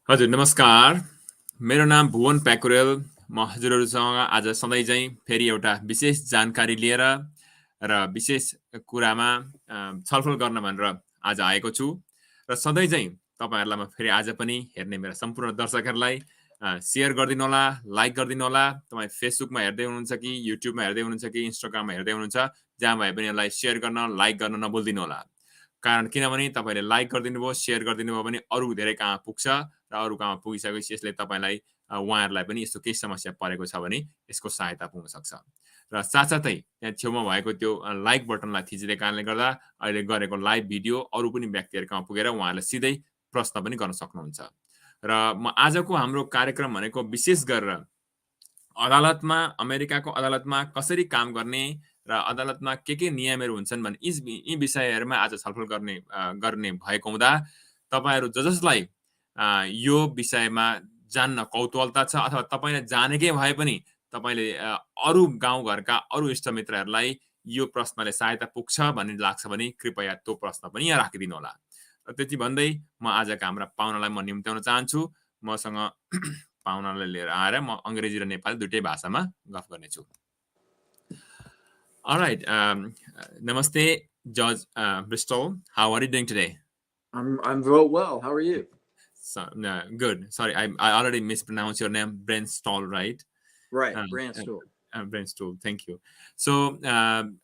हजुर नमस्कार। मेरो नाम भुवन प्याकुरेल। म हजुरहरूसँग आज सधैँ चाहिँ फेरि एउटा विशेष जानकारी लिएर र विशेष कुरामा छलफल गर्न भनेर आज आएको छु। र सधैँ चाहिँ तपाईँहरूलाई म फेरि आज पनि हेर्ने मेरा सम्पूर्ण दर्शकहरूलाई सेयर गरिदिनु होला, लाइक गरिदिनु होला। तपाईँ फेसबुकमा हेर्दै हुनुहुन्छ कि युट्युबमा हेर्दै हुनुहुन्छ कि इन्स्टाग्राममा हेर्दै हुनुहुन्छ, जहाँ भए पनि यसलाई सेयर गर्न, लाइक गर्न नभुलिदिनु होला। कारण किनभने तपाईँले लाइक गरिदिनु भयो, सेयर गरिदिनु भयो भने अरू धेरै कहाँ पुग्छ र अरू कहाँ पुगिसकेपछि यसले तपाईँलाई उहाँहरूलाई पनि यस्तो केही समस्या परेको छ भने यसको सहायता पुग्न सक्छ। र साथसाथै त्यहाँ छेउमा भएको त्यो लाइक बटनलाई थिचिदिएको कारणले गर्दा अहिले गरेको लाइभ भिडियो अरू पनि व्यक्तिहरू कहाँ पुगेर उहाँहरूले सिधै प्रश्न पनि गर्न सक्नुहुन्छ। र म आजको हाम्रो कार्यक्रम भनेको विशेष गरेर अदालतमा, अमेरिकाको अदालतमा कसरी काम गर्ने र अदालतमा के नियमहरू हुन्छन् भन्ने यी विषयहरूमा आज छलफल गर्ने भएको हुँदा तपाईँहरू जसलाई यो विषयमा जान्न कौतूहलता छ अथवा तपाईँले जानेकै भए पनि तपाईँले अरू गाउँघरका अरू इष्टमित्रहरूलाई यो प्रश्नले सहायता पुग्छ भन्ने लाग्छ भने कृपया त्यो प्रश्न पनि यहाँ राखिदिनु होला। र त्यति भन्दै म आजका हाम्रा पाहुनालाई म निम्त्याउन चाहन्छु। मसँग पाहुनालाई लिएर आएर म अङ्ग्रेजी र नेपाली दुईटै भाषामा गफ गर्नेछु। All right. Namaste, George Bristol. How are you doing today? I'm real well. How are you? So, good. Sorry, I already mispronounced your name, Brentstall, right? Right, Brandstool. Brentstall. Thank you. So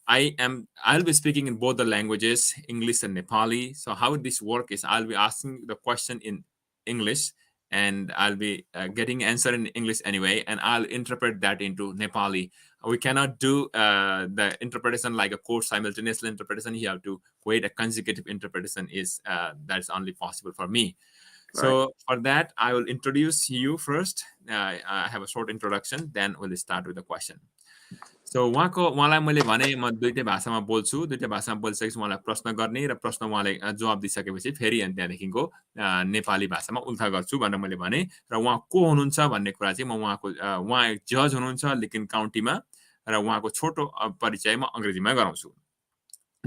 I'll be speaking in both the languages, English and Nepali. So how this work is, I'll be asking the question in English, and I'll be getting answer in English anyway, and I'll interpret that into Nepali. We cannot do the interpretation like a court simultaneous interpretation. You have to wait. A consecutive interpretation is that's only possible for me. So for that, I will introduce you first. I have a short introduction, then we'll start with the question. So उहाँलाई मैले भने म दुईटै भाषामा बोल्छु, दुईटै भाषामा बोलिसकेपछि उहाँलाई प्रश्न गर्ने र प्रश्न उहाँले जवाब दिइसकेपछि फेरि अनि त्यहाँदेखिको नेपाली भाषामा उल्था गर्छु भनेर मैले भने। र उहाँ को हुनुहुन्छ भन्ने कुरा चाहिँ म उहाँ एक जज हुनुहुन्छ लिकन काउन्टीमा, र उहाँको छोटो परिचय म अङ्ग्रेजीमा गराउँछु।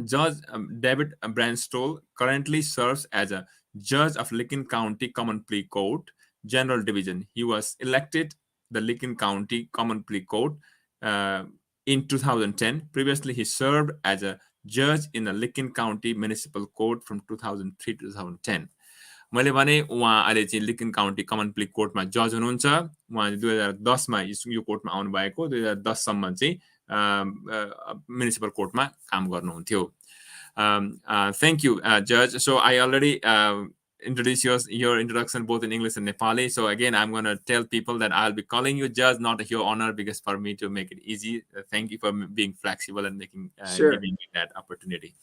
Judge David Brandstool currently serves as a judge of Licking County Common Pleas Court, General Division. He was elected the Licking County Common Pleas Court in 2010. Previously, he served as a judge in the Licking County Municipal Court from 2003 to 2010. मैले भने उहाँ अहिले चाहिँ लिकन county कमन plea कोर्टमा जज हुनुहुन्छ। उहाँ 2010मा यो कोर्टमा आउनुभएको, 2010सम्म चाहिँ म्युनिसिपल कोर्टमा काम गर्नुहुन्थ्यो। Thank you, Judge. So I already introduced your introduction both in English and Nepali. So again, I'm going to tell people that I'll be calling you Judge, not Your Honor, because for me to make it easy. Thank you for being flexible and making giving me that opportunity.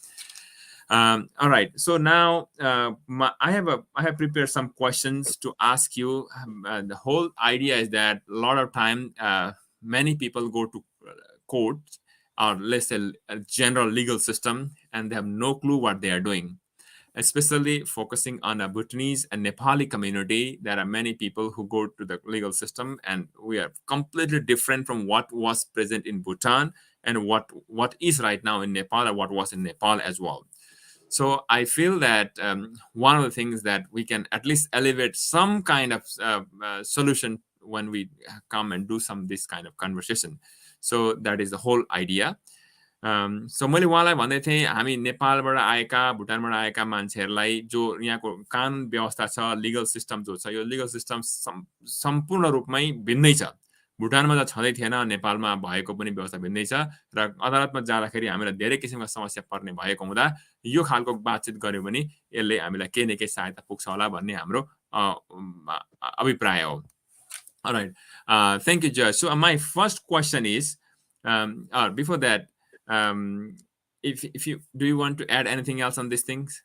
All right. So now I have prepared some questions to ask you. The whole idea is that a lot of time many people go to court, or let's say a general legal system, and they have no clue what they are doing. Especially focusing on a Bhutanese and Nepali community, there are many people who go to the legal system, and we are completely different from what was present in Bhutan and what is right now in Nepal and what was in Nepal as well. So I feel that one of the things that we can at least elevate some kind of solution when we come and do this kind of conversation. So that is the whole idea. So मैले उहाँलाई भन्दै थिएँ, हामी नेपालबाट आएका, भुटानबाट आएका मान्छेहरूलाई जो यहाँको कानुन व्यवस्था छ, लिगल सिस्टम जो छ, यो लिगल सिस्टम सम्पूर्ण रूपमै भिन्नै छ। भुटानमा त छँदै थिएन, नेपालमा भएको पनि व्यवस्था भिन्दै छ, र अदालतमा जाँदाखेरि हामीलाई धेरै किसिमका समस्या पर्ने भएको हुँदा यो खालको बातचित गर्यो भने यसले हामीलाई केही न केही सहायता पुग्छ होला भन्ने हाम्रो अभिप्राय हो। All right. Thank you, Judge. So my first question is, before that, if you do you want to add anything else on these things?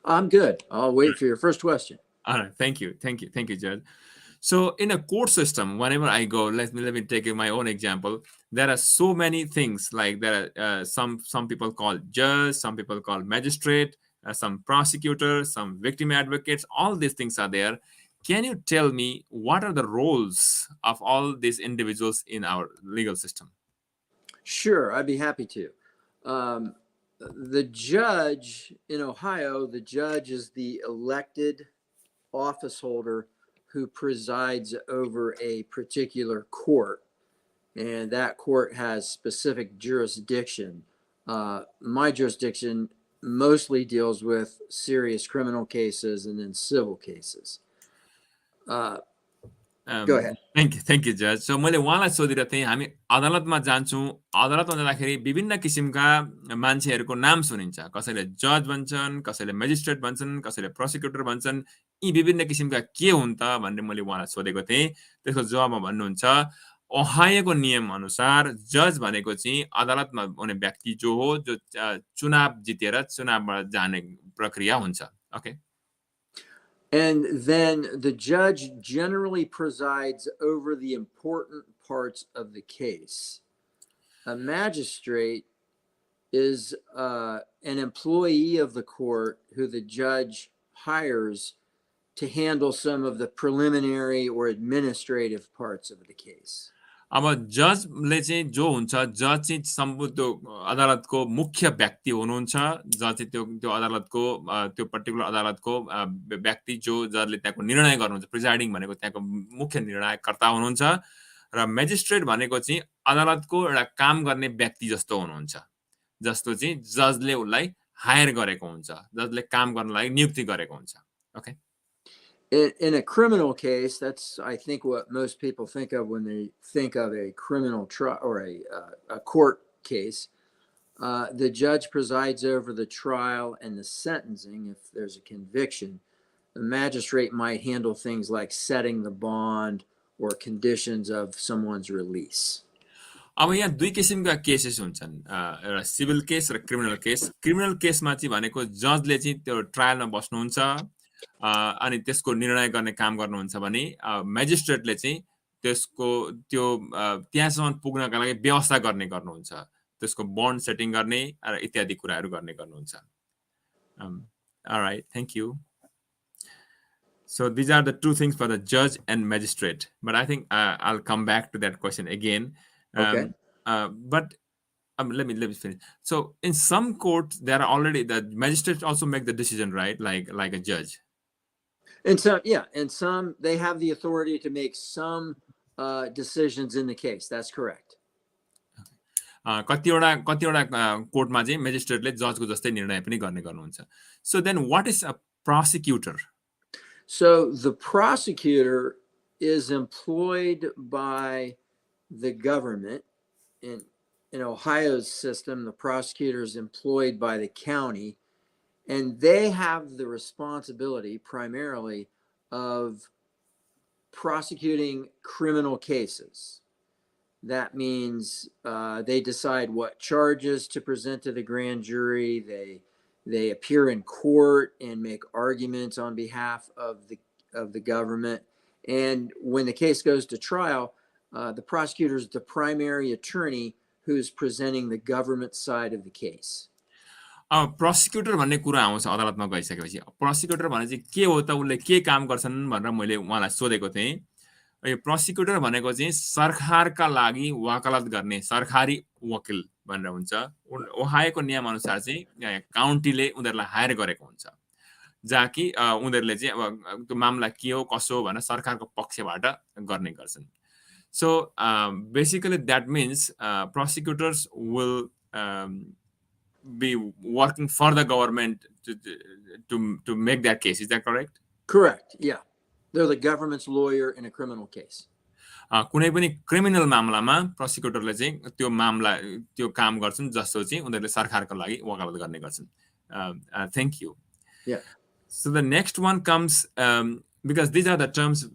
I'm good. I'll wait for your first question. All right. Thank you, Judge. So in a court system, whenever I go, let me take my own example. There are so many things, like there are some people call judge, some people call magistrate, some prosecutor, some victim advocates. All these things are there. Can you tell me what are the roles of all these individuals in our legal system? Sure, I'd be happy to. The judge in Ohio, the judge is the elected office holder who presides over a particular court, and that court has specific jurisdiction. My jurisdiction mostly deals with serious criminal cases and then civil cases. Go ahead. Thank you जज सो मैले उहाँलाई सोधेर थिएँ हामी अदालतमा जान्छौँ अदालतमा जाँदाखेरि विभिन्न किसिमका मान्छेहरूको नाम सुनिन्छ कसैले जज भन्छन् कसैले मेजिस्ट्रेट भन्छन् कसैले प्रोसिक्युटर भन्छन् यी विभिन्न किसिमका के हुन् त भनेर मैले उहाँलाई सोधेको थिएँ त्यसको जवाबमा भन्नुहुन्छ ओहायोको नियम अनुसार जज भनेको चाहिँ अदालतमा हुने व्यक्ति जो हो जो चुनाव जितेर चुनावबाट जाने प्रक्रिया हुन्छ okay And then the judge generally presides over the important parts of the case. A magistrate is an employee of the court who the judge hires to handle some of the preliminary or administrative parts of the case. अब जजले चाहिँ जो हुन्छ जज चाहिँ सम्बुद्ध अदालतको मुख्य व्यक्ति हुनुहुन्छ जज चाहिँ त्यो अदालतको त्यो पर्टिकुलर अदालतको व्यक्ति जो जजले त्यहाँको निर्णय गर्नुहुन्छ प्रिजाइडिङ भनेको त्यहाँको मुख्य निर्णयकर्ता हुनुहुन्छ र मेजिस्ट्रेट भनेको चाहिँ अदालतको एउटा काम गर्ने व्यक्ति जस्तो हुनुहुन्छ जस्तो चाहिँ जजले उसलाई हायर गरेको हुन्छ जजले काम गर्नलाई नियुक्ति गरेको हुन्छ okay In a criminal case, that's, I think, what most people think of when they think of a criminal trial or a court case. The judge presides over the trial and the sentencing if there's a conviction. The magistrate might handle things like setting the bond or conditions of someone's release. अब यहाँ दुई किसिमका cases हुन्छन् एउटा civil case र criminal केसमा चाहिँ भनेको जजले चाहिँ त्यो ट्रायलमा बस्नुहुन्छ अनि त्यसको निर्णय गर्ने काम गर्नुहुन्छ भने मेजिस्ट्रेटले चाहिँ त्यसको त्यो त्यहाँसम्म पुग्नका लागि व्यवस्था गर्ने गर्नुहुन्छ त्यसको बन्ड सेटिङ गर्ने र इत्यादि कुराहरू गर्ने गर्नुहुन्छ alright thank you so these are the two things for the judge and magistrate but I think I'll come back to that question again Okay. But let me finish. So in some courts, there are already the magistrates also make the decision, right? Like a judge. And some, yeah, and some they have the authority to make some decisions in the case. That's correct. कतिवटा कोर्टमा चाहिँ मेजिस्ट्रेटले जजको जस्तै निर्णय पनि गर्ने गर्नुहुन्छ. So then what is a prosecutor? So the prosecutor is employed by the government. In Ohio's system, the prosecutor is employed by the county, and they have the responsibility primarily of prosecuting criminal cases. That means they decide what charges to present to the grand jury. They appear in court and make arguments on behalf of the government. And when the case goes to trial, the prosecutor is the primary attorney who's presenting the government side of the case. प्रोसिक्युटर भन्ने कुरा आउँछ अदालतमा गइसकेपछि प्रोसिक्युटर भने चाहिँ के हो त उले के काम गर्छन् भनेर मैले उहाँलाई सोधेको थिएँ यो प्रोसिक्युटर भनेको चाहिँ सरकारका लागि वकालत गर्ने सरकारी वकिल भनेर हुन्छ ओहायोको नियम अनुसार चाहिँ काउन्टीले उनीहरुलाई हायर गरेको हुन्छ जहाँ कि उनीहरुले चाहिँ अब त्यो मामला के हो कसो भनेर सरकारको पक्षबाट गर्ने गर्छन् So basically that means prosecutors will be working for the government to make that case. Is that correct? Correct. Yeah. They're the government's lawyer in a criminal case. कुनै पनि क्रिमिनल मामलामा प्रोसिक्युटरले चाहिँ त्यो मामला त्यो काम गर्छन् जस्तो चाहिँ उनीहरुले सरकारको लागि वकालत गर्ने गर्छन्. Thank you. Yeah. So the next one comes because these are the terms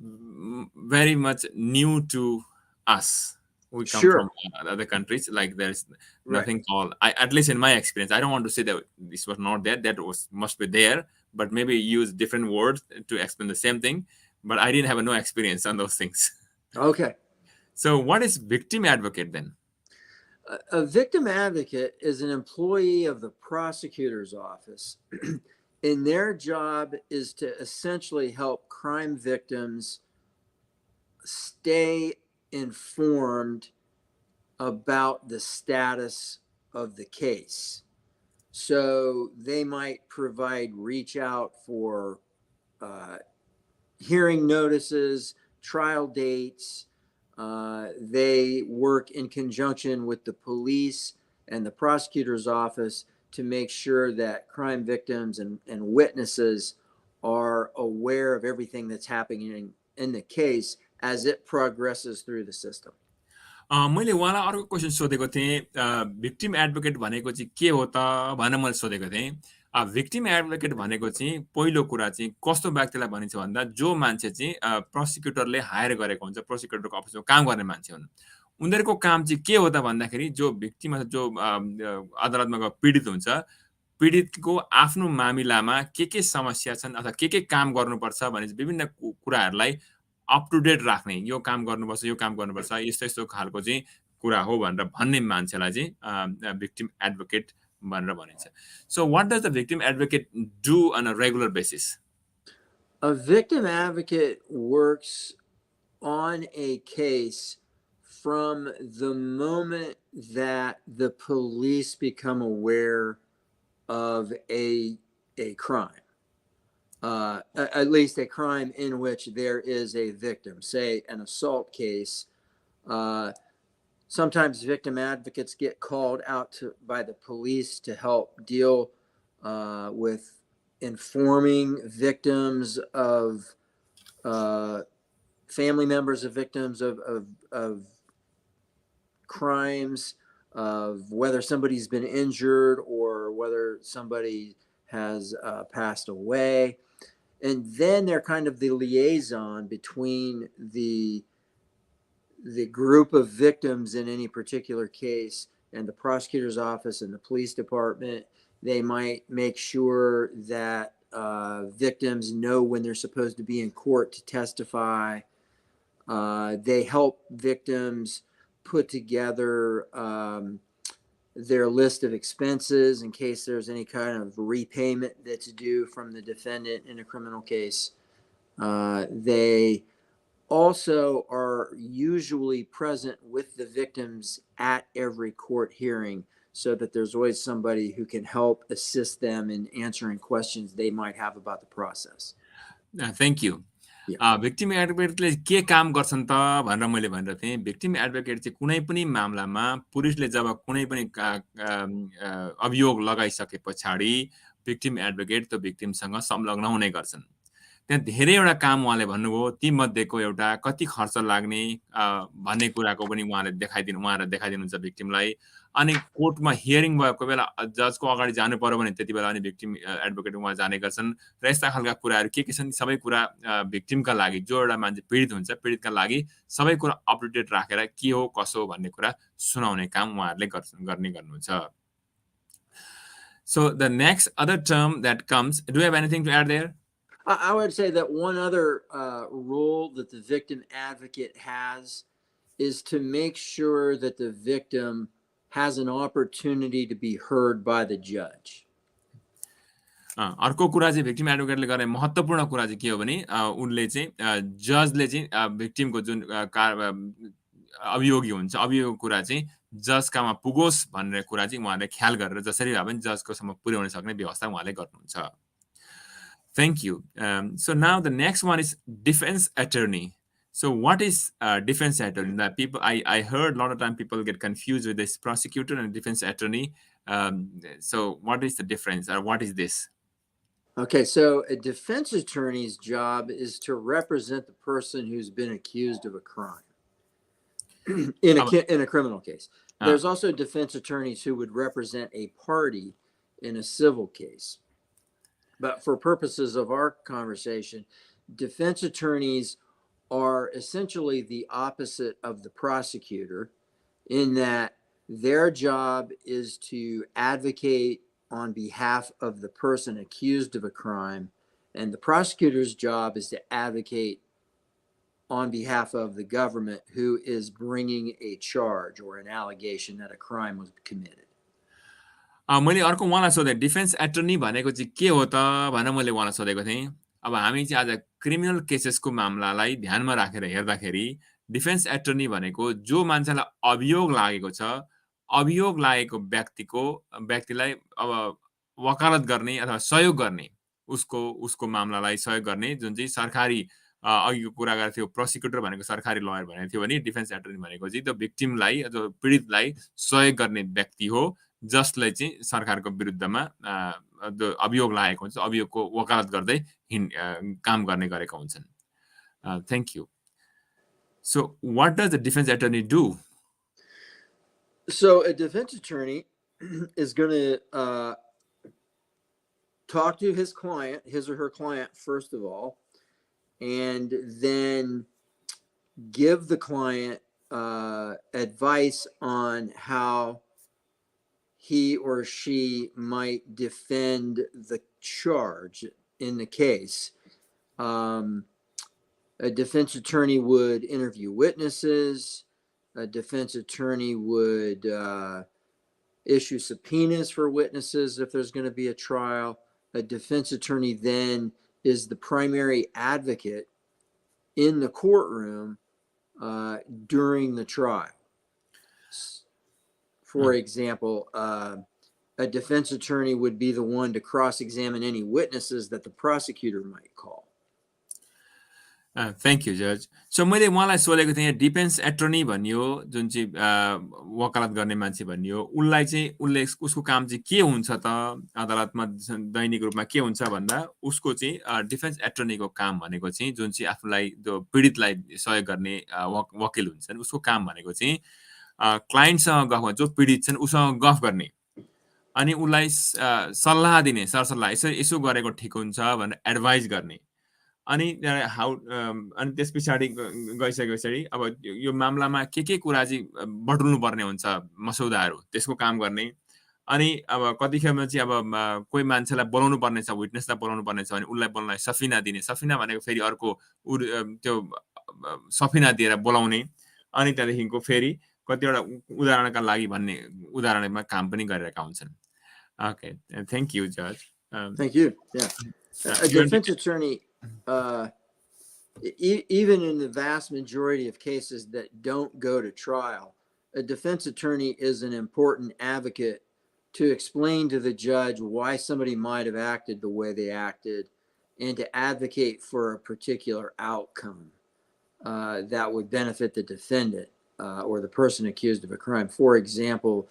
very much new to us. We come from other countries. Like there's nothing called, at least in my experience, I don't want to say that this was not there. That must be there, but maybe use different words to explain the same thing. But I didn't have no experience on those things. Okay. So what is victim advocate then? A victim advocate is an employee of the prosecutor's office. And their job is to essentially help crime victims stay informed about the status of the case. So they might provide reach out for hearing notices, trial dates. They work in conjunction with the police and the prosecutor's office to make sure that crime victims and witnesses are aware of everything that's happening in the case as it progresses through the system. मैले उहाँलाई अर्को question सोधेको थिएँ, victim advocate भनेको चाहिँ के हो त भनेर मैले सोधेको थिएँ। भिक्टिम एडभोकेट भनेको चाहिँ पहिलो कुरा चाहिँ कस्तो व्यक्तिलाई भनिन्छ भन्दा जो मान्छे चाहिँ प्रोसिक्युटरले हायर गरेको हुन्छ, प्रोसिक्युटरको अफिसमा काम गर्ने मान्छे हुन्। उनीहरूको काम चाहिँ के हो त भन्दाखेरि जो भिक्टिम अथवा जो अदालतमा गएको पीडित हुन्छ, पीडितको आफ्नो मामिलामा के समस्या छन् अथवा के काम गर्नुपर्छ भने विभिन्न कुराहरूलाई अप टु डेट राख्ने, यो काम गर्नुपर्छ, यो काम गर्नुपर्छ, यस्तो खालको चाहिँ कुरा हो भनेर भन्ने मान्छेलाई चाहिँ भिक्टिम एडभोकेट भनेर भनिन्छ। So what does the victim advocate do on a regular basis? A victim advocate works on a case from the moment that the police become aware of a crime, at least a crime in which there is a victim, say an assault case. Sometimes victim advocates get called out by the police to help deal with informing victims of family members of victims of crimes, of whether somebody's been injured or whether somebody has passed away. And then they're kind of the liaison between the group of victims in any particular case and the prosecutor's office and the police department. They might make sure that victims know when they're supposed to be in court to testify. They help victims put together their list of expenses in case there's any kind of repayment that's due from the defendant in a criminal case. They also are usually present with the victims at every court hearing so that there's always somebody who can help assist them in answering questions they might have about the process. Thank you. Victim एडभोकेटले के काम गर्छन् त भनेर मैले भनिरहेको थिएँ। Victim advocate चाहिँ कुनै पनि मामलामा पुलिसले जब कुनै पनि अभियोग लगाइसके पछाडि भिक्टिम एडभोकेट त्यो भिक्टिमसँग संलग्न हुने गर्छन्। त्यहाँ धेरैवटा काम उहाँले भन्नुभयो, तीमध्येको एउटा कति खर्च लाग्ने भन्ने कुराको पनि उहाँले देखाइदिनुहुन्छ भिक्टिमलाई। अनि कोर्टमा हियरिङ भएको बेला जजको अगाडि जानु पर्यो भने त्यति बेला अनि भिक्टिम एडभोकेट उहाँ जाने गर्छन् र यस्ता खालका कुराहरू के छन् सबै कुरा भिक्टिमका लागि, जो एउटा मान्छे पीडित हुन्छ पीडितका लागि सबै कुरा अप टु डेट राखेर के हो कसो भन्ने कुरा सुनाउने काम उहाँहरूले गर्नुहुन्छ। So the next other term that comes, do you have anything to add there? I would say that one other role that the victim advocate has is to make sure that the victim has an opportunity to be heard by the judge. अर्को कुरा चाहिँ victim एडभोकेटले गर्ने महत्त्वपूर्ण कुरा चाहिँ के हो भने उनले चाहिँ जजले चाहिँ भिक्टिमको जुन अभियोगी हुन्छ अभियोगको कुरा चाहिँ जजकामा पुगोस् भन्ने कुरा चाहिँ उहाँले ख्याल गरेर जसरी भए पनि जजकोसम्म पुर्याउन सक्ने व्यवस्था उहाँले गर्नुहुन्छ। Thank you. So now the next one is defense attorney. So what is defense attorney? That people, I heard a lot of time people get confused with this prosecutor and defense attorney. So what is the difference, or what is this? Okay, so a defense attorney's job is to represent the person who's been accused of a crime in a criminal case. There's also defense attorneys who would represent a party in a civil case. But for purposes of our conversation, defense attorneys are essentially the opposite of the prosecutor in that their job is to advocate on behalf of the person accused of a crime, and the prosecutor's job is to advocate on behalf of the government who is bringing a charge or an allegation that a crime was committed. मैले अर्को उहाँलाई सोधेँ defence attorney भनेको चाहिँ के हो त भनेर मैले उहाँलाई सोधेको थिएँ। अब हामी चाहिँ आज क्रिमिनल केसेसको मामलालाई ध्यानमा राखेर हेर्दाखेरि डिफेन्स एटर्नी भनेको जो मान्छेलाई अभियोग लागेको छ, अभियोग लागेको व्यक्तिलाई अब वकालत गर्ने अथवा सहयोग गर्ने, उसको मामलालाई सहयोग गर्ने जुन चाहिँ सरकारी अघिको कुरा गरेको थियो प्रोसिक्युटर भनेको सरकारी लयर भनेको थियो भने डिफेन्स एटर्नी भनेको चाहिँ त्यो भिक्टिमलाई अथवा पीडितलाई सहयोग गर्ने व्यक्ति हो जसले चाहिँ सरकारको विरुद्धमा अभियोग लागेको हुन्छ अभियोगको वकालत गर्दै काम गर्ने गरेका हुन्छन् thank you so what does the defence attorney do So a defense attorney is going to talk to his client, his or her client, first of all, and then give the client advice on how he or she might defend the charge in the case. A defense attorney would interview witnesses. A defense attorney would issue subpoenas for witnesses if there's going to be a trial. A defense attorney then is the primary advocate in the courtroom during the trial. For example, a defense attorney would be the one to cross-examine any witnesses that the prosecutor might call. Thank you जज सो मैले उहाँलाई सोधेको थिएँ defence attorney भनियो जुन चाहिँ वकालत गर्ने मान्छे भनियो उसलाई चाहिँ उसले उसको काम चाहिँ के हुन्छ त अदालतमा दैनिक रूपमा के हुन्छ भन्दा उसको चाहिँ डिफेन्स एटर्नीको काम भनेको चाहिँ जुन चाहिँ आफूलाई त्यो पीडितलाई सहयोग गर्ने वकिल हुन्छन् उसको काम भनेको चाहिँ क्लाइन्टसँग गफ जो पीडित छन् उसँग गफ गर्ने अनि उसलाई सल्लाह दिने सरसल्लाह यसो गरेको ठिक हुन्छ भनेर एडभाइस गर्ने अनि अनि त्यस पछाडि गइसके पछाडि अब यो मामलामा के कुरा चाहिँ बटुल्नु पर्ने हुन्छ मसौदाहरू त्यसको काम गर्ने अनि अब कतिखेरमा चाहिँ अब कोही मान्छेलाई बोलाउनु पर्ने छ विटनेसलाई बोलाउनु पर्ने छ भने उसलाई बोल्नलाई सफिना दिने सफिना भनेको फेरि अर्को त्यो सफिना दिएर बोलाउने अनि त्यहाँदेखिको फेरि कतिवटा उदाहरणका लागि भन्ने उदाहरणमा काम पनि गरिरहेका हुन्छन् ओके थ्याङ्क यू जज Thank you. Yeah. A defense attorney, even in the vast majority of cases that don't go to trial, a defense attorney is an important advocate to explain to the judge why somebody might have acted the way they acted and to advocate for a particular outcome that would benefit the defendant or the person accused of a crime. For example,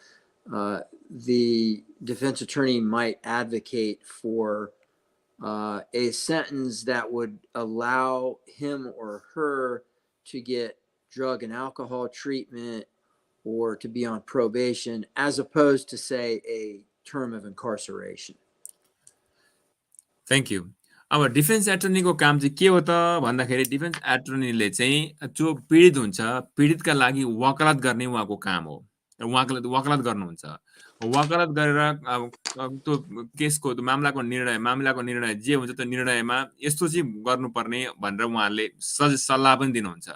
the defense attorney might advocate for a sentence that would allow him or her to get drug and alcohol treatment or to be on probation, as opposed to, say, a term of incarceration. Thank you. अब defence एटर्नीको काम चाहिँ के हो त भन्दाखेरि defence एटर्नीले चाहिँ जो पीडित हुन्छ पीडितका लागि वकालत गर्ने उहाँको काम हो वकालत गर्नुहुन्छ वकालत गरेर त्यो केसको मामलाको निर्णय जे हुन्छ त्यो निर्णयमा यस्तो चाहिँ गर्नुपर्ने भनेर उहाँहरूले सल्लाह पनि दिनुहुन्छ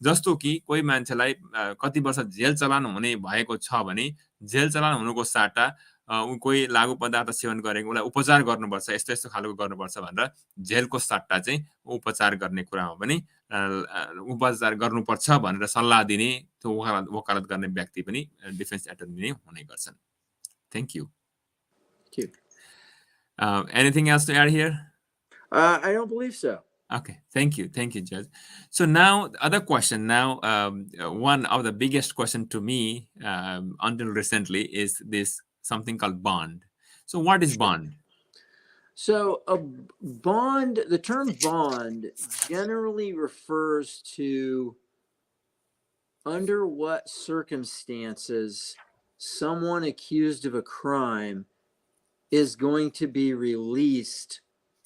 जस्तो कि कोही मान्छेलाई कति वर्ष जेल चलान हुने भएको छ भने जेल चलान हुनुको साटा कोही लागु पदार्थ सेवन गरेको उसलाई उपचार गर्नुपर्छ यस्तो यस्तो खालको गर्नुपर्छ भनेर जेलको सट्टा चाहिँ उपचार गर्ने कुरामा पनि उपचार गर्नुपर्छ भनेर सल्लाह दिने त्यो वकालत गर्ने व्यक्ति पनि डिफेन्स एटर्नी नै हुने गर्छन् thank you anything else to add here I don't believe so. Okay, thank you, Judge. So now, the other question. Now, one of the biggest question to me until recently is this something called bond. So, what is bond? So, a bond. The term bond generally refers to under what circumstances someone accused of a crime is going to be released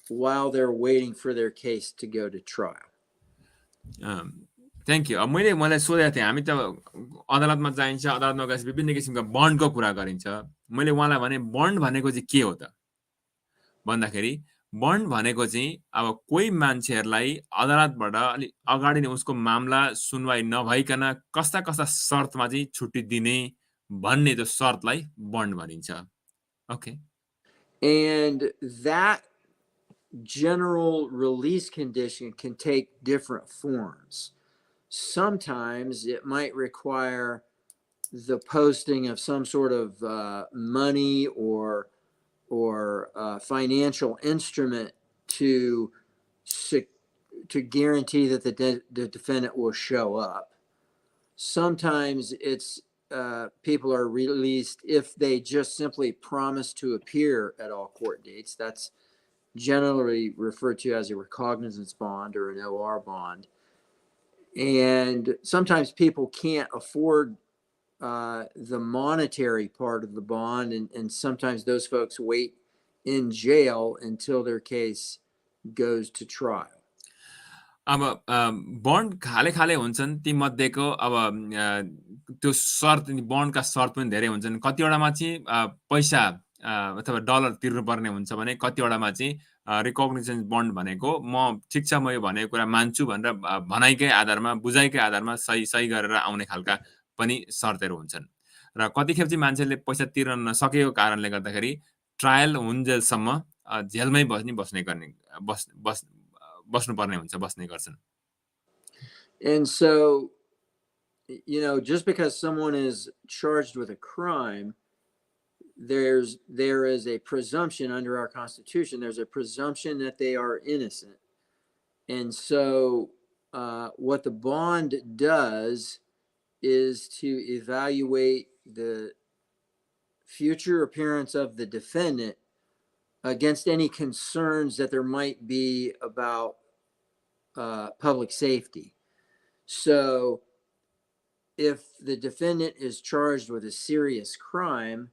while they're waiting for their case to go to trial. Thank you. मलाई सोधेको थिएँ हामी त अदालतमा जाइन्छ अदालतमा गएपछि विभिन्न किसिमका बन्डको कुरा गरिन्छ मैले उहाँलाई भने बन्ड भनेको चाहिँ के हो त भन्दाखेरि बन्ड भनेको चाहिँ अब कोही मान्छेहरुलाई अदालतबाट अलि अगाडि नै उसको मामला सुनवाई नभइकन कस्ता कस्ता शर्तमा चाहिँ छुट्टी दिने भन्ने त्यो शर्तलाई बन्ड भनिन्छ Okay. And that general release condition can take different forms. Sometimes it might require the posting of some sort of money or financial instrument to to guarantee that the defendant will show up. Sometimes it's people are released if they just simply promise to appear at all court dates. That's generally referred to as a recognizance bond or an OR bond. And sometimes people can't afford the monetary part of the bond, and sometimes those folks wait in jail until their case goes to trial. अब bond खाले खाले हुन्छन् ती मध्येको अब त्यो शर्त बन्डका शर्त पनि धेरै हुन्छन् कतिवटामा चाहिँ पैसा अथवा डलर तिर्नुपर्ने हुन्छ भने कतिवटामा चाहिँ रिकग्निसन बन्ड भनेको म ठिक छ म यो भनेको कुरा मान्छु भनेर भनाइकै आधारमा बुझाइकै आधारमा सही सही गरेर आउने खालका पनि शर्तहरू हुन्छन् र कतिखेप चाहिँ मान्छेले पैसा तिर्न नसकेको कारणले गर्दाखेरि ट्रायल हुन्जेलसम्म जेलमै बस्ने गर्ने बस्नुपर्ने हुन्छ बस्ने गर्छन्. And so, just because someone is charged with a crime, there is a presumption under our Constitution. There's a presumption that they are innocent. And so what the bond does is to evaluate the future appearance of the defendant against any concerns that there might be about public safety. So if the defendant is charged with a serious crime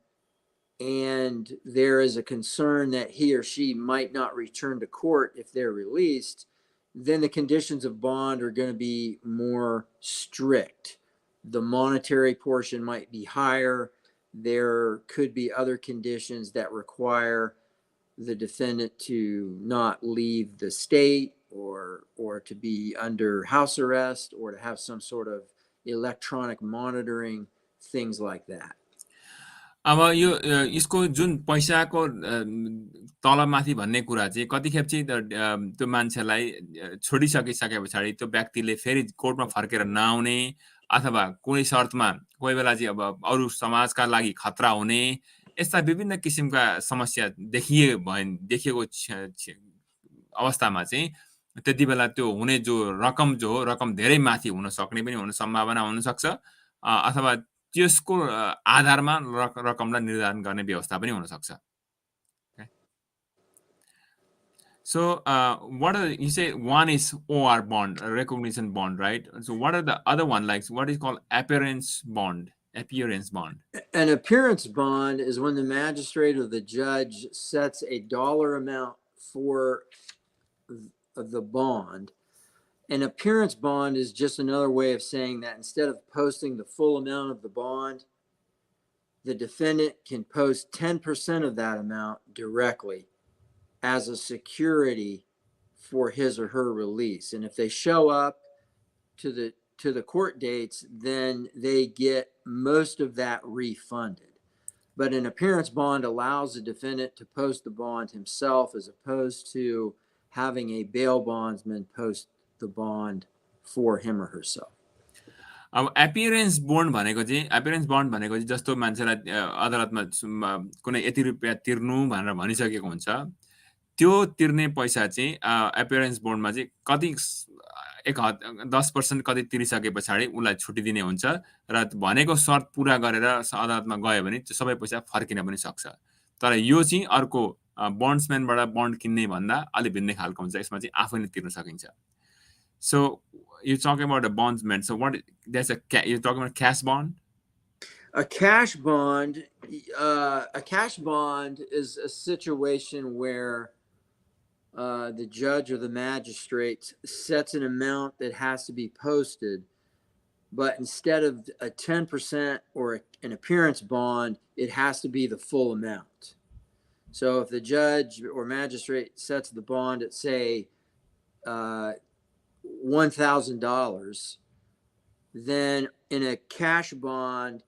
and there is a concern that he or she might not return to court if they're released, then the conditions of bond are going to be more strict. The monetary portion might be higher. There could be other conditions that require the defendant to not leave the state or to be under house arrest or to have some sort of electronic monitoring, things like that. अब यो यसको जुन पैसाको तलमाथि भन्ने कुरा चाहिँ कतिखेप चाहिँ त्यो मान्छेलाई छोडिसकिसके पछाडि त्यो व्यक्तिले फेरि कोर्टमा फर्केर नआउने अथवा कुनै शर्तमा कोही बेला चाहिँ अब अरू समाजका लागि खतरा हुने यस्ता विभिन्न किसिमका समस्या देखिएको अवस्थामा चाहिँ त्यति बेला त्यो हुने जो रकम धेरै माथि हुन सक्ने पनि हुन सम्भावना हुन सक्छ अथवा त्यसको आधारमा रकमलाई निर्धारण गर्ने व्यवस्था पनि हुन सक्छ. So what are you say one is OR bond, recognition bond, right? So what are the other one like what is called appearance bond? An appearance bond is when the magistrate or the judge sets a dollar amount for the bond. An appearance bond is just another way of saying that instead of posting the full amount of the bond, the defendant can post 10% of that amount directly as a security for his or her release. And if they show up to the court dates, then they get most of that refunded. But an appearance bond allows the defendant to post the bond himself as opposed to having a bail bondsman post the bond for him or herself. अब appearance bond भनेको चाहिँ जस्तो मान्छेलाई अदालतमा कुनै यति रुपियाँ तिर्नु भनेर भनिसकेको हुन्छ त्यो तिर्ने पैसा चाहिँ एपियरेन्स बन्डमा चाहिँ कति 10% कति तिरिसके पछाडि उलाई छुट्टी दिने हुन्छ र भनेको शर्त पूरा गरेर अदालतमा गयो भने सबै पैसा फर्किन पनि सक्छ. तर यो चाहिँ अर्को बन्ड्सम्यानबाट बन्ड किन्ने भन्दा अलि भिन्नै खालको हुन्छ. यसमा चाहिँ आफैले तिर्न सकिन्छ. So you're talking about a bondsman. So you're talking about cash bond? A cash bond is a situation where the judge or the magistrate sets an amount that has to be posted, but instead of a 10% or an appearance bond, it has to be the full amount. So if the judge or magistrate sets the bond at, say, $1,000, then in a cash bond,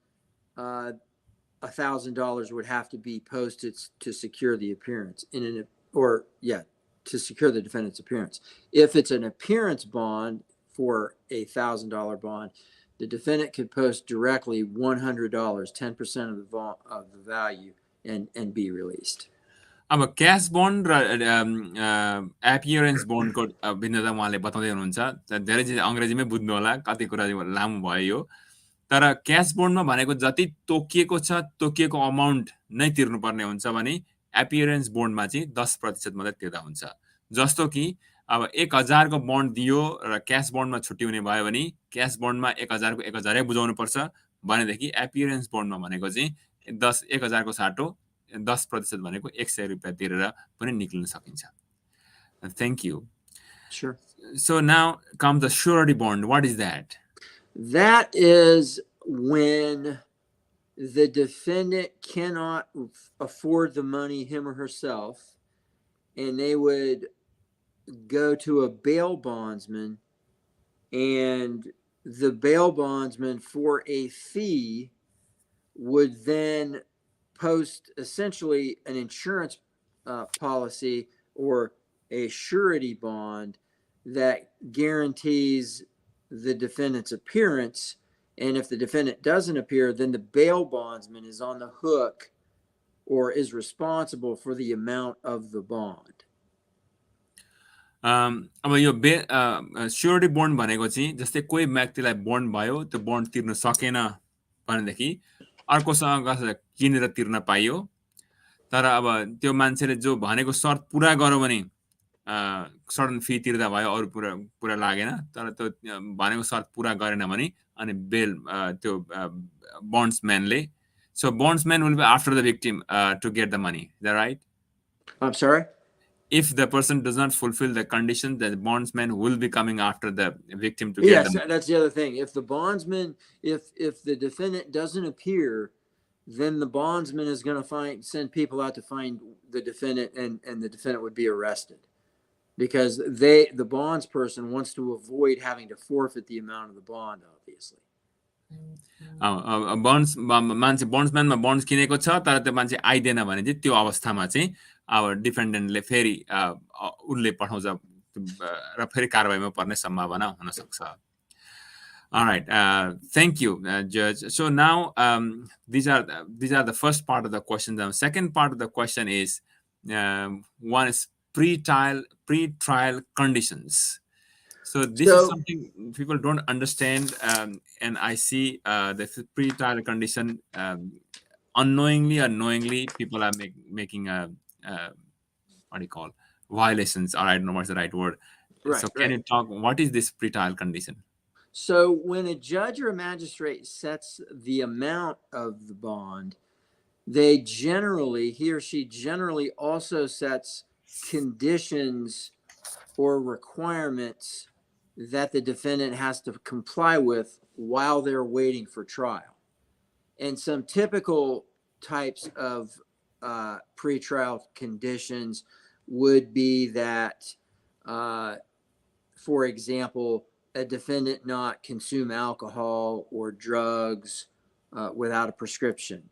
$1,000 would have to be posted to secure the appearance to secure the defendant's appearance. If it's an appearance bond for a $1,000 bond, the defendant could post directly $100, 10% of the value, and be released. अब क्यास bond र appearance बन्डको भिन्नता उहाँले बताउँदै हुनुहुन्छ। धेरै चाहिँ अङ्ग्रेजीमै बुझ्नु होला, कति कुरा लामो भयो यो। तर क्यास बन्डमा भनेको जति तोकिएको छ तोकिएको अमाउन्ट नै तिर्नुपर्ने हुन्छ भने एपियरेन्स बन्डमा चाहिँ 10% मात्रै तिर्दा हुन्छ। जस्तो कि अब 1000 को बन्ड दियो र क्यास बन्डमा छुट्टी हुने भयो भने क्यास बन्डमा 1000 को 1000 बुझाउनु पर्छ भनेदेखि एपियरेन्स बन्डमा भनेको चाहिँ 1000 को साटो 10% भनेको 100 रुपियाँ तिरेर पनि निक्लिन सकिन्छ। Thank you. Sure. So now comes the surety bond. What is that? That is when the defendant cannot afford the money him or herself, and they would go to a bail bondsman, and the bail bondsman, for a fee, would then post essentially an insurance policy or a surety bond that guarantees the defendant's appearance. And if the defendant doesn't appear, then the bail bondsman is on the hook or is responsible for the amount of the bond. अब यो स्योरिटी bond भनेको चाहिँ जस्तै कोही व्यक्तिलाई bond भयो, त्यो bond तिर्न सकेन भनेदेखि अर्कोसँग गएर किनेर तिर्न पाइयो। तर अब त्यो मान्छेले जो भनेको शर्त पुरा गर्यो भने सर्टन फी तिर्दा भयो, अरू पुरा लागेन। तर त्यो भनेको शर्त पुरा गरेन भने अनि बेल त्यो बन्ड्सम्यानले, so bondsman will be after the victim to get the money. Is that right? I'm sorry? If the person does not fulfill the condition, the bondsman will be coming after the victim to get the money. Yes, that's the other thing. If the bondsman, if the defendant doesn't appear, then the bondsman is going to send people out to find the defendant, and the defendant would be arrested because the bonds person wants to avoid having to forfeit the amount of the bond, obviously. मान्छे बन्ड्सम्यानमा बन्ड्स किनेको छ तर त्यो मान्छे आइदिएन भने चाहिँ त्यो अवस्थामा चाहिँ अब डिफेन्डेन्टले फेरि उसले पठाउँछ र फेरि कारबाहीमा पर्ने सम्भावना हुन सक्छ। All right, thank you, Judge. So now these are the first part of the question. The second part of the question is one is pre-trial conditions. So this is something people don't understand, and I see the pre-trial condition unknowingly or knowingly people are making what do you call violations, or I don't know what's the right word. Right, so can you talk, what is this pre-trial condition? So when a judge or a magistrate sets the amount of the bond, he or she generally also sets conditions or requirements that the defendant has to comply with while they're waiting for trial. And some typical types of pretrial conditions would be that, for example, a defendant not consume alcohol or drugs without a prescription.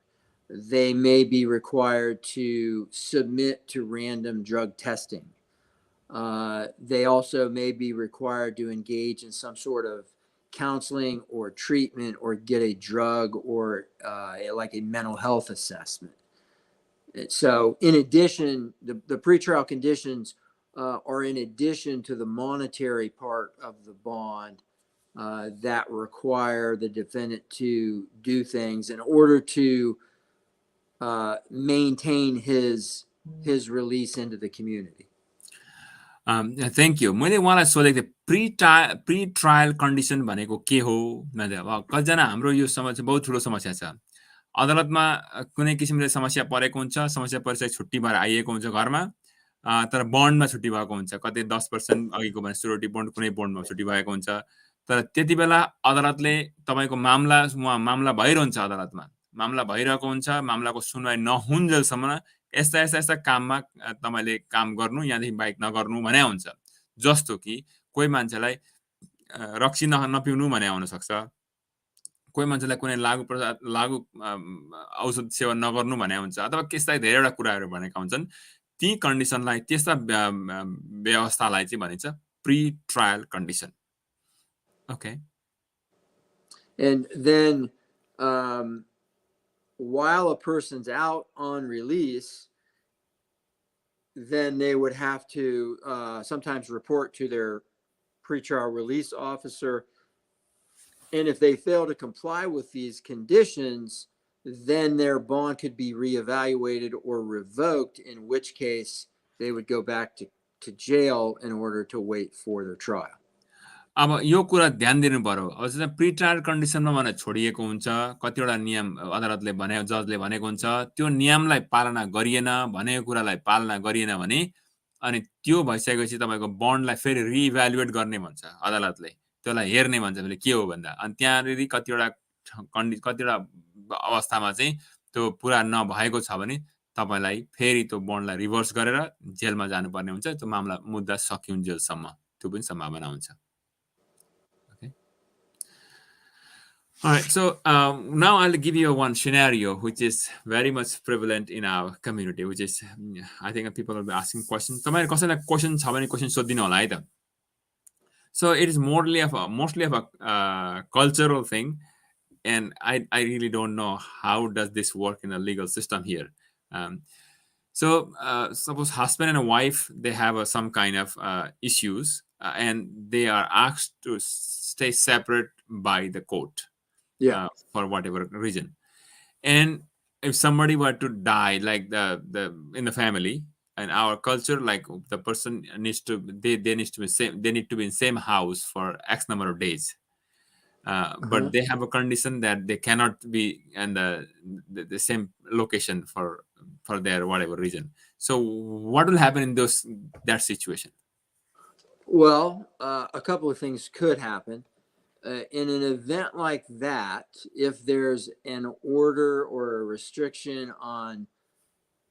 They may be required to submit to random drug testing. They also may be required to engage in some sort of counseling or treatment or get a drug or like a mental health assessment. So in addition, the pretrial conditions are in addition to the monetary part of the bond that require the defendant to do things in order to maintain his release into the community. Thank you. मैले उहाँलाई सोधेको थिएँ pre-trial condition भनेको के हो भन्दा अब कतिजना हाम्रो यो समस्या बहुत ठुलो समस्या छ। अदालतमा कुनै किसिमले समस्या परेको हुन्छ, समस्या परिचय छुट्टी भएर आइएको हुन्छ घरमा, तर बन्डमा छुट्टी भएको हुन्छ, कतै 10% अघिको भने स्योरिटी बन्ड कुनै बन्डमा छुट्टी भएको हुन्छ। तर त्यति बेला अदालतले तपाईको मामला भइरहन्छ, अदालतमा मामला भइरहेको हुन्छ, मामलाको सुनवाई नहुन्जेलसम्म यस्ता काममा तपाईले काम गर्नु यहाँदेखि बाइक नगर्नु भने हुन्छ। जस्तो कि कोही मान्छेलाई रक्सी नपिउनु भने हुन सक्छ, कोही मान्छेलाई कुनै लागु औषध सेवन नगर्नु भने हुन्छ, अथवा त्यस्ता धेरैवटा कुराहरू भनेका हुन्छन्। ती कन्डिसनलाई, त्यस्ता व्यवस्थालाई चाहिँ भनिन्छ pre-trial condition. Okay. And then while a person's out on release, then they would have to sometimes report to their pretrial release officer. And if they fail to comply with these conditions, then their bond could be reevaluated or revoked, in which case they would go back to jail in order to wait for their trial. अब यो कुरा ध्यान दिनु पर्यो। अब जस्तै प्रिट्रायल कन्डिसनमा भनेर छोडिएको हुन्छ, कतिवटा नियम अदालतले भने जजले भनेको हुन्छ, त्यो नियमलाई पालना गरिएन, भनेको कुरालाई पालना गरिएन भने अनि त्यो भइसकेपछि तपाईँको बन्डलाई फेरि रिइभ्यालुएट गर्ने भन्छ अदालतले। त्यसलाई हेर्ने भन्छ फेरि के हो भन्दा। अनि त्यहाँनिर कतिवटा अवस्थामा चाहिँ त्यो पुरा नभएको छ भने तपाईँलाई फेरि त्यो बन्डलाई रिभर्स गरेर जेलमा जानुपर्ने हुन्छ। त्यो मामला मुद्दा सकिउन्जेलसम्म त्यो पनि सम्भावना हुन्छ। All right, so now I'll give you one scenario which is very much prevalent in our community, which is, I think people will be asking questions. तपाईहरु कसैलाई क्वेशन छ भने क्वेशन सोधिदिनु होला है त। So it is mostly of a cultural thing, and I really don't know how does this work in the legal system here. So suppose husband and a wife, they have some kind of issues, and they are asked to stay separate by the court. Yeah. For whatever reason, and if somebody were to die, like the in the family, in our culture, like the person needs to they need to be in same house for X number of days, but they have a condition that they cannot be in the same location for their whatever reason. So what will happen in that situation? Well, a couple of things could happen. In an event like that, if there's an order or a restriction on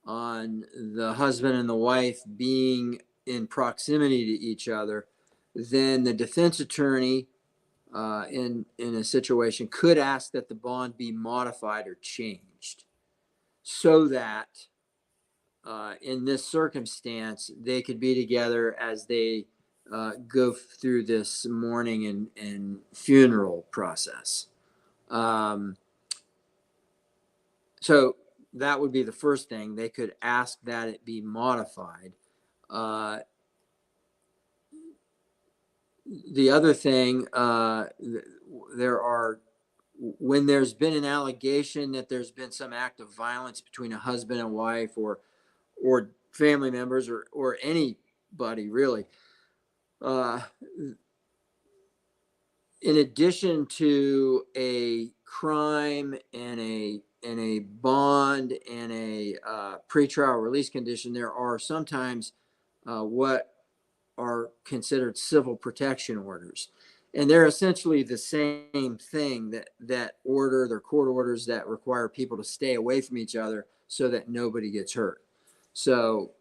the husband and the wife being in proximity to each other, then the defense attorney in a situation could ask that the bond be modified or changed so that in this circumstance they could be together as they go through this mourning and funeral process. So that would be the first thing. They could ask that it be modified. The other thing, when there's been an allegation that there's been some act of violence between a husband and wife or family members or anybody really, in addition to a crime and a bond and a pretrial release condition, there are sometimes what are considered civil protection orders, and they're essentially the same thing. They're court orders that require people to stay away from each other so that nobody gets hurt. So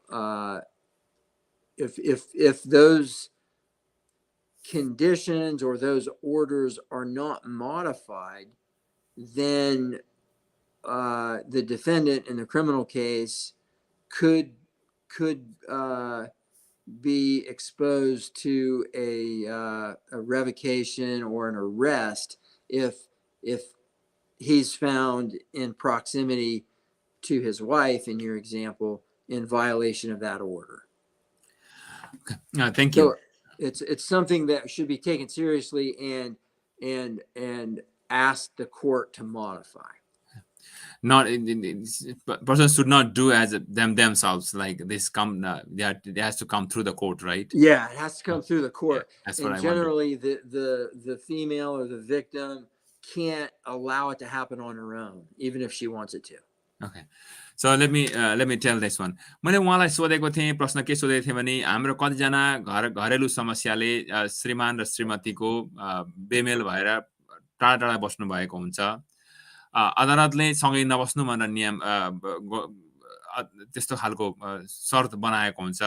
if those conditions or those orders are not modified, then the defendant in the criminal case could be exposed to a revocation or an arrest if he's found in proximity to his wife, in your example, in violation of that order. Okay. Thank you. So it's something that should be taken seriously and ask the court to modify. Not persons should not do as themselves, like this it has to come through the court, right? Yeah, it has to come through the court. Yeah, that's and what I generally the female or the victim can't allow it to happen on her own, even if she wants it to. Okay. So let me tell this one. मैले उहाँलाई सोधेको थिएँ, प्रश्न के सोधेको थिएँ भने हाम्रो कतिजना घरेलु समस्याले श्रीमान र श्रीमतीको बेमेल भएर टाढा टाढा बस्नु भएको हुन्छ। अदालतले सँगै नबस्नु भनेर नियम त्यस्तो खालको शर्त बनाएको हुन्छ।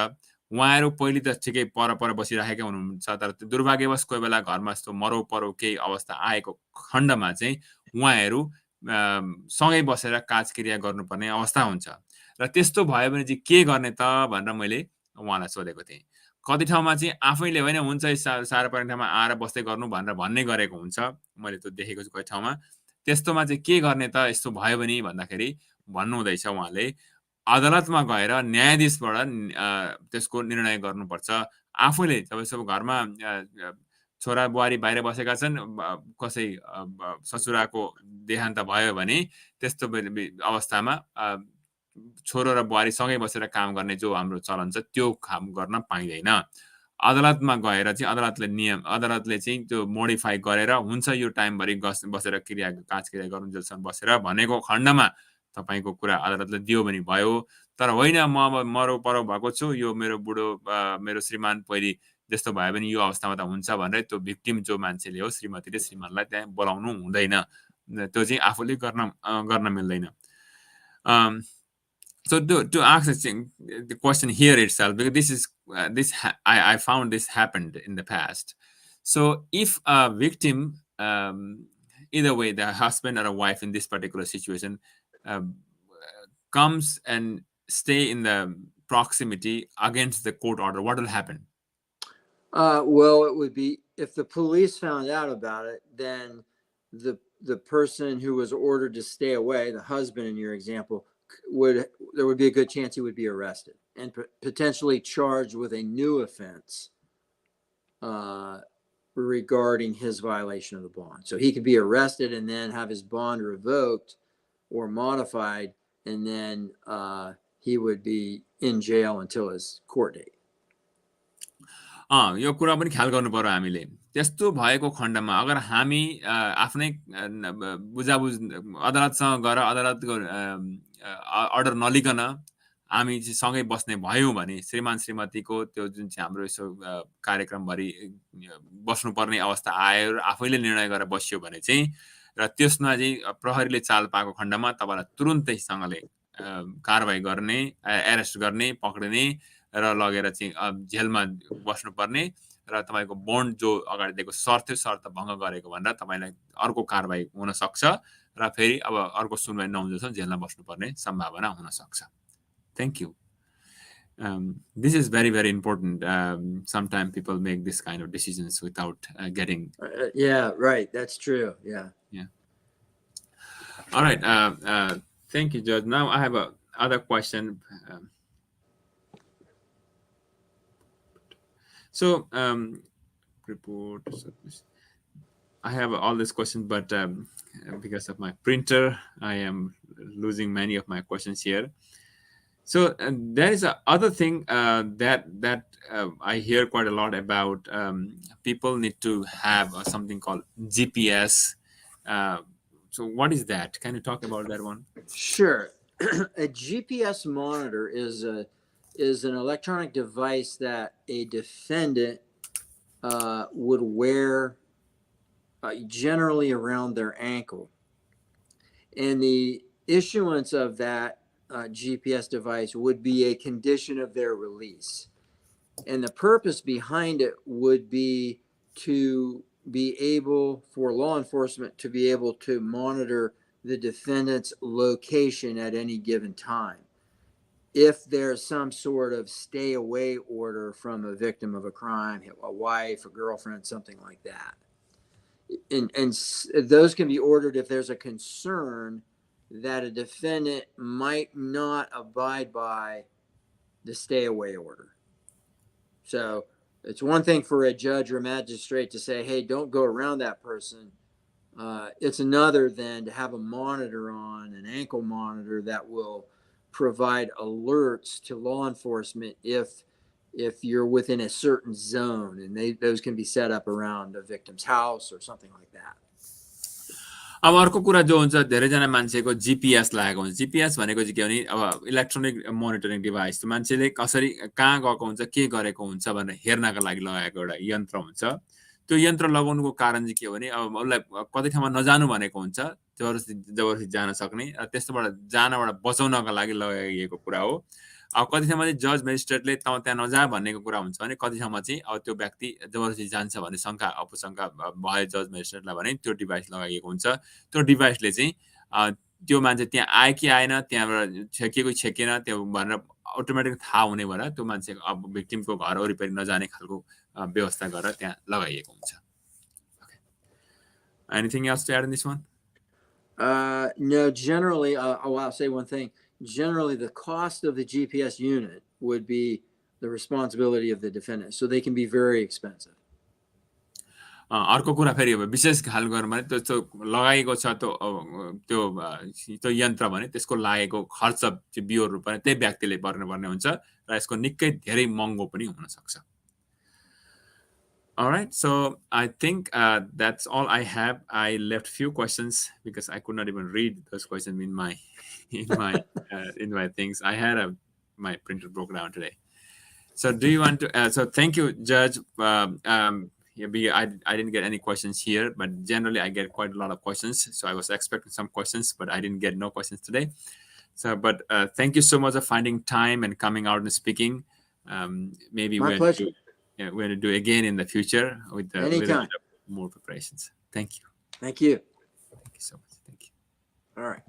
उहाँहरू पहिले त ठिकै पर बसिरहेका हुनुहुन्छ, तर दुर्भाग्यवश कोही बेला घरमा यस्तो मरौ परौ केही अवस्था आएको खण्डमा चाहिँ उहाँहरू सँगै बसेर काजक्रिया गर्नुपर्ने अवस्था हुन्छ। र त्यस्तो भयो भने चाहिँ के गर्ने त भनेर मैले उहाँलाई सोधेको थिएँ। कति ठाउँमा चाहिँ आफैले होइन हुन्छ सारा पर्ने ठाउँमा आएर बस्दै गर्नु भनेर भन्ने गरेको हुन्छ, मैले त्यो देखेको छु कति ठाउँमा। त्यस्तोमा चाहिँ के गर्ने त यस्तो भयो भने भन्दाखेरि भन्नुहुँदैछ उहाँले, अदालतमा गएर न्यायाधीशबाट त्यसको निर्णय गर्नुपर्छ। आफूले जब घरमा छोरा बुहारी बाहिर बसेका छन्, कसै ससुराको देहान्त भयो भने त्यस्तो अवस्थामा छोरो र बुहारी सँगै बसेर काम गर्ने जो हाम्रो चलन छ त्यो काम गर्न पाइँदैन। अदालतमा गएर चाहिँ अदालतले चाहिँ त्यो मोडिफाई गरेर हुन्छ यो टाइमभरि बसेर काज क्रिया गरुन्जेलसम्म बसेर भनेको खण्डमा तपाईँको कुरा अदालतले दियो भने भयो। तर होइन म अब मरौ परौ भएको छु, यो मेरो बुढो मेरो श्रीमान पहिले त्यस्तो भयो भने यो अवस्थामा त हुन्छ भनेर त्यो भिक्टिम जो मान्छेले हो, श्रीमतीले श्रीमानलाई त्यहाँ बोलाउनु हुँदैन। त्यो चाहिँ आफूले गर्न मिल्दैन। So to ask the question here itself, because I found this happened in the past. So if a victim, either way, the husband or a wife in this particular situation, comes and stay in the proximity against the court order, what will happen? Well, it would be if the police found out about it, then the person who was ordered to stay away, the husband in your example, there would be a good chance he would be arrested and potentially charged with a new offense regarding his violation of the bond. So he could be arrested and then have his bond revoked or modified, and then he would be in jail until his court date. यो कुरा पनि ख्याल गर्नु पर्यो हामीले। त्यस्तो भएको खण्डमा अगर हामी आफ्नै बुझाबुझ अदालतसँग गएर अदालतको अर्डर नलिकन हामी चाहिँ सँगै बस्ने भयौँ भने श्रीमान श्रीमतीको त्यो जुन चाहिँ हाम्रो यसो कार्यक्रमभरि बस्नुपर्ने अवस्था आयो र आफैले निर्णय गरेर बस्यो भने चाहिँ र त्यसमा चाहिँ प्रहरीले चाल पाएको खण्डमा तपाईँलाई तुरुन्तैसँगले कारबाही गर्ने, एरेस्ट गर्ने, पक्रिने र लगेर चाहिँ जेलमा बस्नुपर्ने र तपाईँको बन्ड जो अगाडि दिएको शर्त भङ्ग गरेको भनेर तपाईँलाई अर्को कारबाही हुन सक्छ र फेरि अब अर्को सुनवाई नहुँदैछ जेलमा बस्नुपर्ने सम्भावना हुन सक्छ। Thank you. This is very, very important. Sometimes people make this kind of decisions without getting. Yeah, right. That's true. Yeah. Yeah. All right. Thank you, Judge. Now I have another question. So, report. I have all these questions, but because of my printer, I am losing many of my questions here. So there is a other thing that I hear quite a lot about. People need to have something called GPS. So what is that? Can you talk about that one? Sure. A GPS monitor is an electronic device that a defendant would wear generally around their ankle, and the issuance of that GPS device would be a condition of their release. And the purpose behind it would be to be able, for law enforcement, to be able to monitor the defendant's location at any given time. If there's some sort of stay away order from a victim of a crime, a wife, a girlfriend, something like that. And those can be ordered if there's a concern that a defendant might not abide by the stay away order. So it's one thing for a judge or magistrate to say, hey, don't go around that person. It's another then to have a monitor on, an ankle monitor that will provide alerts to law enforcement if you're within a certain zone, and those can be set up around a victim's house or something like that. अब अर्को कुरा जो हुन्छ धेरैजना मान्छेको GPS लागेको हुन्छ। GPS भनेको चाहिँ के भने अब इलेक्ट्रोनिक मोनिटरिङ डिभाइस, मान्छेले कसरी कहाँ गएको हुन्छ के गरेको हुन्छ भनेर हेर्नका लागि लगाएको एउटा यन्त्र हुन्छ। त्यो यन्त्र लगाउनुको कारण चाहिँ के हो भने अब उसलाई कतै ठाउँमा नजानु भनेको हुन्छ, जबरजस्ती जान सक्ने, त्यस्तोबाट जानबाट बचाउनका लागि लगाइएको कुरा हो। अब कति ठाउँमा चाहिँ जज मेजिस्ट्रेटले त्यहाँ नजा भनेको कुरा हुन्छ भने कति ठाउँमा चाहिँ अब त्यो व्यक्ति जबरजस्ती जान्छ भन्ने शङ्का अपशङ्का भयो जज मेजिस्ट्रेटलाई भने त्यो डिभाइस लगाइएको हुन्छ। त्यो डिभाइसले चाहिँ त्यो मान्छे त्यहाँ आयो कि आएन, त्यहाँबाट छेकिएको छेकेन त्यो भनेर अटोमेटिक थाहा हुने भएर त्यो मान्छेको अब भिक्टिमको घर वरिपरि नजाने खालको व्यवस्था गरेर त्यहाँ लगाइएको हुन्छ। Anything else to add in this one? No, generally, I'll say one thing. generally the cost of the GPS unit would be the responsibility of the defendant. So they can be very expensive. अर्को कुरा फेरि अब विशेष ख्याल गरौँ भने त्यो लगाएको छ त्यो त्यो यन्त्र भने त्यसको लागेको खर्च चाहिँ बिहोर्नु पर्ने त्यही व्यक्तिले पर्नुपर्ने हुन्छ र यसको निकै धेरै महँगो पनि हुनसक्छ. All right, so I think that's all I have. I left few questions because I could not even read those questions in my in my things. I had my printer broke down today. So do you want to? So thank you, Judge. Yeah, I didn't get any questions here, but generally I get quite a lot of questions. So I was expecting some questions, but I didn't get no questions today. So, but thank you so much for finding time and coming out and speaking. Maybe My pleasure. we're going to do again in the future with a little bit Anytime. more preparations. Thank you. Thank you. Thank you so much. Thank you. All right.